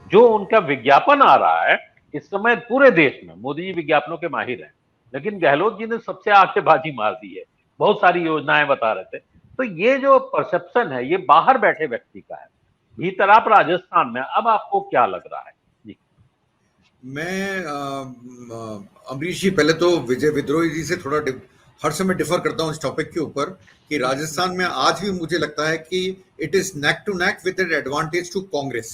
जो उनका विज्ञापन आ रहा है इस समय पूरे देश में, मोदी जी विज्ञापनों के माहिर हैं, लेकिन गहलोत जी ने सबसे आगे बाजी मार दी है, बहुत सारी योजनाएं बता रहे थे। तो ये जो परसेप्शन है ये बाहर बैठे व्यक्ति का है। भीतर आप राजस्थान में, अब आपको क्या लग रहा है जी? मैं अमरीश जी, पहले तो विजय विद्रोही जी से थोड़ा हर समय डिफर करता हूं इस टॉपिक के ऊपर कि राजस्थान में आज भी मुझे लगता है कि it is neck to neck with an advantage to Congress.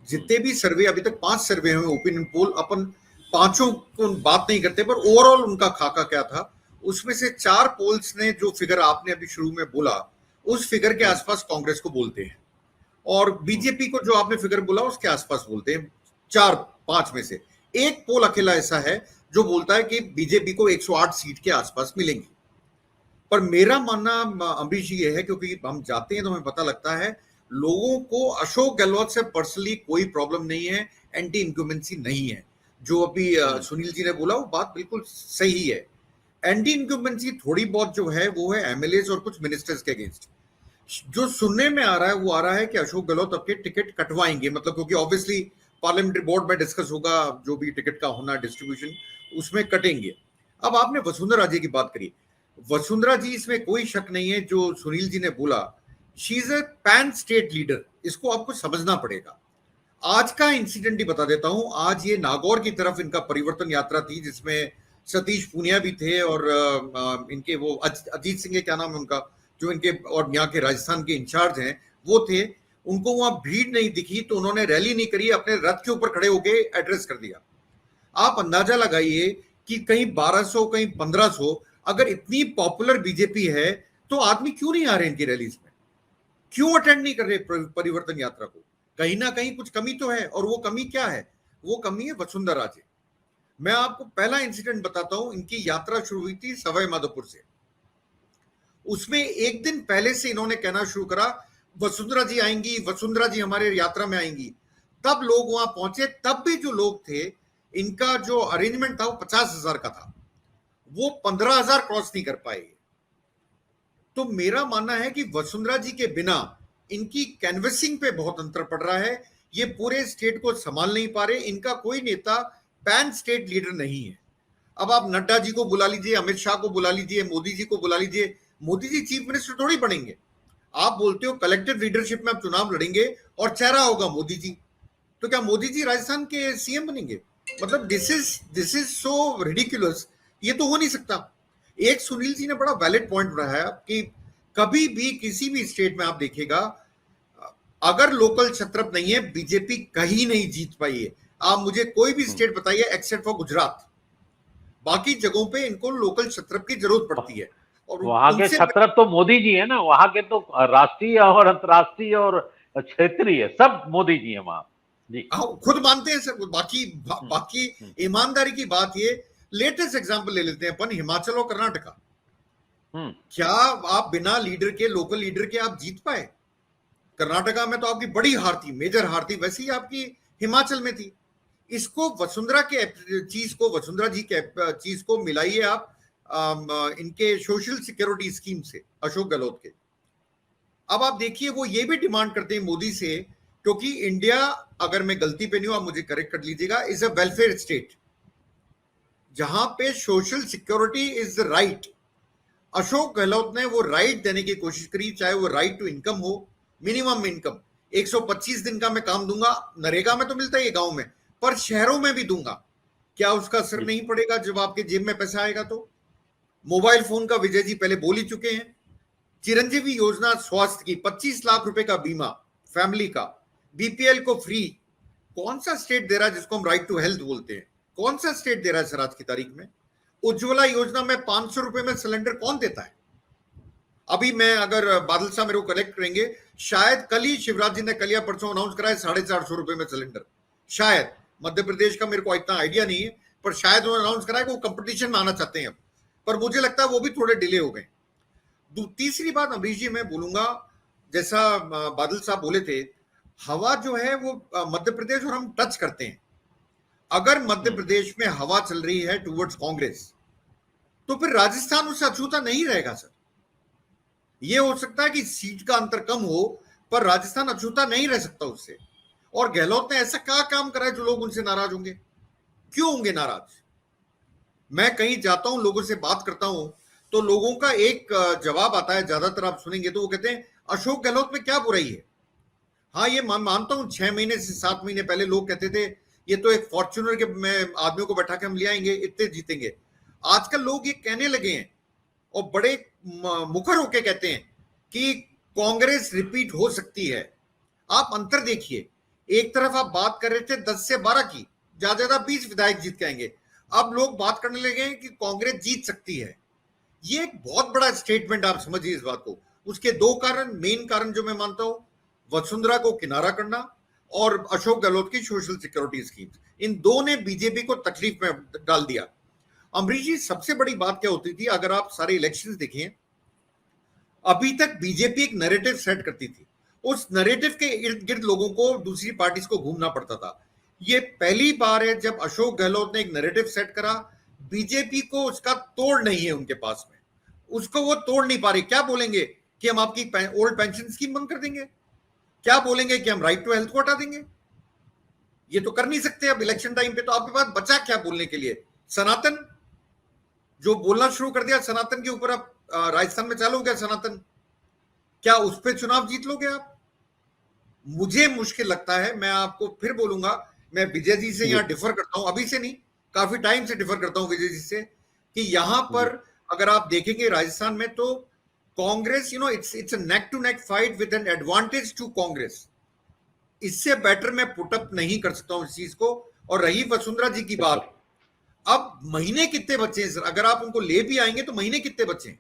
जितने भी सर्वे अभी तक 5 सर्वे हुए ओपिनियन पोल, अपन पांचों को बात नहीं करते पर ओवरऑल उनका खाका क्या था, उसमें से 4 पोल्स ने जो फिगर आपने अभी शुरू में बोला उस फिगर के आसपास कांग्रेस को बोलते हैं, और बीजेपी को जो आपने फिगर बोला उसके आसपास बोलते हैं। 4-5 में से एक पोल अकेला ऐसा है जो बोलता है कि बीजेपी को 108 सीट के आसपास मिलेंगी। पर मेरा मानना अमरीश जी ये है, क्योंकि हम जाते हैं तो हमें पता लगता है लोगों को अशोक गहलोत से पर्सनली कोई प्रॉब्लम नहीं है, एंटी इंक्यूमेंसी नहीं है। जो अभी सुनील जी ने बोला वो बात बिल्कुल सही है। एंटी इंक्यूमेंसी थोड़ी बहुत जो है वो है एमएलए और कुछ मिनिस्टर्स के अगेंस्ट। जो सुनने में आ रहा है वो आ रहा है कि अशोक गहलोत अपने टिकट कटवाएंगे, मतलब क्योंकि ऑब्वियसली पार्लियामेंट्री बोर्ड में डिस्कस होगा, जो भी टिकट का होना डिस्ट्रीब्यूशन उसमें कटेंगे। अब आपने वसुंधरा जी की बात करी, वसुंधरा जी इसमें कोई शक नहीं है, जो सुनील जी ने बोला she is a pan state leader, इसको आपको समझना पड़ेगा। आज का इंसिडेंट ही बता देता हूं। आज ये नागौर की तरफ इनका परिवर्तन यात्रा थी जिसमें सतीश पूनिया भी थे और इनके वो अजीत सिंह, क्या नाम है उनका, जो इनके और यहाँ के राजस्थान के इंचार्ज हैं वो थे। उनको वहां भीड़ नहीं दिखी तो उन्होंने रैली नहीं करी, अपने रथ के ऊपर खड़े होकर एड्रेस कर दिया। आप अंदाजा लगाइए कि कहीं 1200 कहीं 1500, अगर इतनी पॉपुलर बीजेपी है तो आदमी क्यों नहीं आ रहे इनकी रैलीज में, क्यों अटेंड नहीं कर रहे परिवर्तन यात्रा को? कहीं ना कहीं कुछ कमी तो है, और वो कमी क्या है? वो कमी है वसुंधरा जी। मैं आपको पहला इंसिडेंट बताता हूं। इनकी यात्रा शुरू हुई थी सवाई माधोपुर से। उसमें एक दिन पहले से इन्होंने कहना शुरू करा वसुंधरा जी आएंगी, वसुंधरा जी हमारे यात्रा में आएंगी। तब लोग वहां पहुंचे, तब भी जो लोग थे, इनका जो अरेंजमेंट था वो 50,000 का था, वो 15,000 क्रॉस नहीं कर पाए। तो मेरा मानना है कि वसुंधरा जी के बिना इनकी कैनवसिंग पे बहुत अंतर पड़ रहा है। ये पूरे स्टेट को संभाल नहीं पा रहे। इनका कोई नेता पैन स्टेट लीडर नहीं है। अब आप नड्डा जी को बुला लीजिए, अमित शाह को बुला लीजिए, मोदी जी को बुला लीजिए, मोदी जी चीफ मिनिस्टर थोड़ी बनेंगे। आप बोलते हो कलेक्टिव लीडरशिप में आप चुनाव लड़ेंगे और चेहरा होगा मोदी जी, तो क्या मोदी जी राजस्थान के सीएम बनेंगे? मतलब दिस इज सो रिडिकुलस। ये तो हो नहीं सकता। एक सुनील जी ने बड़ा वैलिड पॉइंट उठाया कि कभी भी किसी भी स्टेट में आप देखिएगा, अगर लोकल छत्रप नहीं है बीजेपी कहीं नहीं जीत पाई है। आप मुझे कोई भी स्टेट बताइए एक्सेप्ट फॉर गुजरात, बाकी जगहों पे इनको लोकल छत्रप की जरूरत पड़ती है। और वहां के उनसे छत्रप तो मोदी जी है ना, वहां के तो राष्ट्रीय और अंतर्राष्ट्रीय और क्षेत्रीय सब मोदी जी है वहां जी। खुद मानते हैं सर। हम्म, बाकी हम्म, ईमानदारी की बात ये, लेटेस्ट एग्जांपल ले लेते हैं अपन, हिमाचल और कर्नाटका। हम्म, क्या आप बिना लीडर के, लोकल लीडर के आप जीत पाए? कर्नाटका में तो आपकी बड़ी हार थी, मेजर हार थी, वैसे ही आपकी हिमाचल में थी। इसको वसुंधरा के चीज को, वसुंधरा जी के चीज को मिलाइए आप इनके सोशल सिक्योरिटी स्कीम से, अशोक गहलोत के। अब आप देखिए वो ये भी डिमांड करते हैं मोदी से, क्योंकि इंडिया, अगर मैं गलती पे नहीं हूं आप मुझे करेक्ट कर लीजिएगा, इज अ वेलफेयर स्टेट जहां पे social security is the right. Ashok Gehlot ने वो राइट देने की कोशिश करी, चाहे वो राइट टू इनकम हो, मिनिमम इनकम 125 दिन का मैं काम दूंगा, नरेगा में तो मिलता है गांव में, पर शहरों में भी दूंगा। क्या उसका असर जी। नहीं पड़ेगा जब आपके जेब में पैसा आएगा? तो मोबाइल फोन का विजय जी पहले बोल ही चुके हैं। चिरंजीवी योजना स्वास्थ्य की, 25 लाख रुपए का बीमा फैमिली का, बीपीएल को फ्री। कौन सा स्टेट दे रहा है जिसको हम राइट टू हेल्थ बोलते हैं? कौन सा स्टेट दे रहा है सर आज की तारीख में? उज्ज्वला योजना में 500 रुपए में सिलेंडर कौन देता है? अभी मैं, अगर बादल साहब मेरे को कलेक्ट करेंगे, शायद कल ही शिवराज जी ने कल या परसों अनाउंस करा है 450 रुपए में सिलेंडर। शायद, मध्य प्रदेश का मेरे को इतना आइडिया नहीं है, पर शायद उन्होंने अनाउंस करा है कि वो कंपटीशन में आना चाहते हैं अब। पर मुझे लगता है वो भी थोड़े डिले हो गए। तीसरी बात अमरीश जी मैं बोलूंगा, जैसा बादल साहब बोले थे, हवा जो है वो मध्य प्रदेश और हम टच करते हैं। अगर मध्य प्रदेश में हवा चल रही है टुवर्ड्स कांग्रेस, तो फिर राजस्थान उससे अछूता नहीं रहेगा सर। ये हो सकता है कि सीट का अंतर कम हो, पर राजस्थान अछूता नहीं रह सकता उससे। और गहलोत ने ऐसा क्या काम करा है जो लोग उनसे नाराज होंगे? क्यों होंगे नाराज? मैं कहीं जाता हूं, लोगों से बात करता हूं, तो लोगों का एक जवाब आता है, ज्यादातर आप सुनेंगे तो वो कहते हैं अशोक गहलोत में क्या बुराई है? हाँ, ये मानता हूं 6 महीने से 7 महीने पहले लोग कहते थे ये तो एक फॉर्च्यूनर के में आदमियों को बैठा के हम ले आएंगे, इतने जीतेंगे। आजकल लोग ये कहने लगे हैं और बड़े मुखर होके कहते हैं कि कांग्रेस रिपीट हो सकती है। आप अंतर देखिए, एक तरफ आप बात कर रहे थे 10 से 12 की, ज्यादा ज्यादा 20 विधायक जीत के आएंगे, अब लोग बात करने लगे हैं कि कांग्रेस जीत सकती है। ये एक बहुत बड़ा स्टेटमेंट, आप समझिए इस बात को। उसके दो कारण, मेन कारण जो मैं मानता हूं, वसुंधरा को किनारा करना और अशोक गहलोत की सोशल सिक्योरिटी स्कीम, इन दो ने बीजेपी को तकलीफ में डाल दिया। अमरीश जी, सबसे बड़ी बात क्या होती थी, अगर आप सारे इलेक्शंस देखें, अभी तक बीजेपी एक नैरेटिव सेट करती थी, उस नैरेटिव के इर्द गिर्द लोगों को, दूसरी पार्टीज को घूमना पड़ता था। ये पहली बार है जब अशोक गहलोत ने एक नैरेटिव सेट करा, बीजेपी को उसका तोड़ नहीं है उनके पास में, उसको वो तोड़ नहीं पा रही। क्या बोलेंगे कि हम आपकी ओल्ड पेंशन स्कीम बंद कर देंगे? क्या बोलेंगे कि हम राइट टू हेल्थ को हटा देंगे? ये तो कर नहीं सकते अब इलेक्शन टाइम पे। तो आपके पास बचा क्या बोलने के लिए? सनातन, जो बोलना शुरू कर दिया सनातन के ऊपर, अब राजस्थान में चालू हो गया सनातन, क्या उस पर चुनाव जीत लोगे आप? मुझे मुश्किल लगता है। मैं आपको फिर बोलूंगा, मैं विजय जी से यहां डिफर करता हूं, अभी से नहीं, काफी टाइम से डिफर करता हूं विजय जी से, कि यहां पर अगर आप देखेंगे राजस्थान में तो Congress, it's a neck to neck fight with an advantage to Congress. इससे बेटर मैं पुटअप नहीं कर सकता हूं इस चीज को। और रही वसुंधरा जी की बात, अब महीने कितने बचे हैं सर? अगर आप उनको ले भी आएंगे तो महीने कितने बचे हैं?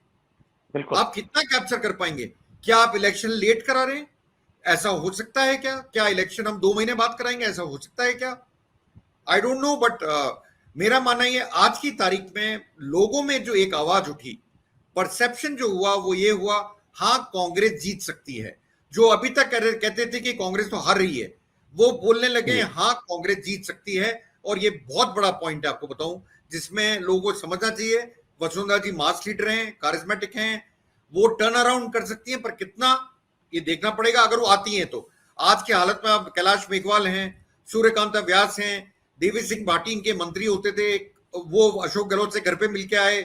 आप कितना कैप्चर कर पाएंगे? क्या आप इलेक्शन लेट करा रहे हैं? ऐसा हो सकता है क्या? क्या इलेक्शन हम 2 महीने बाद कराएंगे? ऐसा हो सकता है क्या? आई डोंट नो, बट मेरा मानना ये, आज की तारीख में लोगों में जो एक आवाज उठी, परसेप्शन जो हुआ वो ये हुआ, हाँ कांग्रेस जीत सकती है। जो अभी तक कहते थे कि कांग्रेस तो हार रही है, वो बोलने लगे हाँ कांग्रेस जीत सकती है। और ये बहुत बड़ा पॉइंट है, आपको बताऊं, जिसमें लोगों को समझना चाहिए। वसुंधरा जी मास लीडर हैं, कारिज्मेटिक हैं, वो टर्न अराउंड कर सकती हैं, पर कितना, ये देखना पड़ेगा अगर वो आती हैं तो। आज की हालत में आप कैलाश मेघवाल हैं, सूर्यकांता व्यास हैं, देवी सिंह भाटी इनके मंत्री होते थे, वो अशोक गहलोत से घर पे मिलके आए,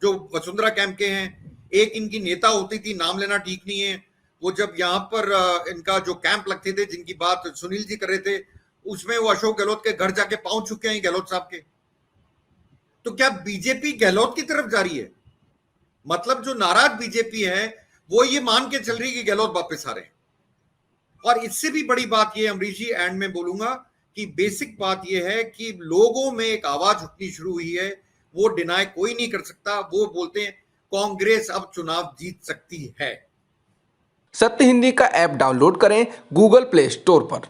जो वसुंधरा कैंप के हैं। एक इनकी नेता होती थी, नाम लेना ठीक नहीं है, वो जब यहाँ पर इनका जो कैंप लगते थे, जिनकी बात सुनील जी कर रहे थे, उसमें वो अशोक गहलोत के घर जाके पहुंच चुके हैं, गहलोत साहब के। तो क्या बीजेपी गहलोत की तरफ जा रही है? मतलब जो नाराज बीजेपी है वो ये मान के चल रही है कि गहलोत वापस आ रहे हैं। और इससे भी बड़ी बात ये, अमरीश जी एंड में बोलूंगा, कि बेसिक बात ये है कि लोगों में एक आवाज उठनी शुरू हुई है, वो डिनाई कोई नहीं कर सकता। वो बोलते हैं कांग्रेस अब चुनाव जीत सकती है। सत्य हिंदी का ऐप डाउनलोड करें गूगल प्ले स्टोर पर।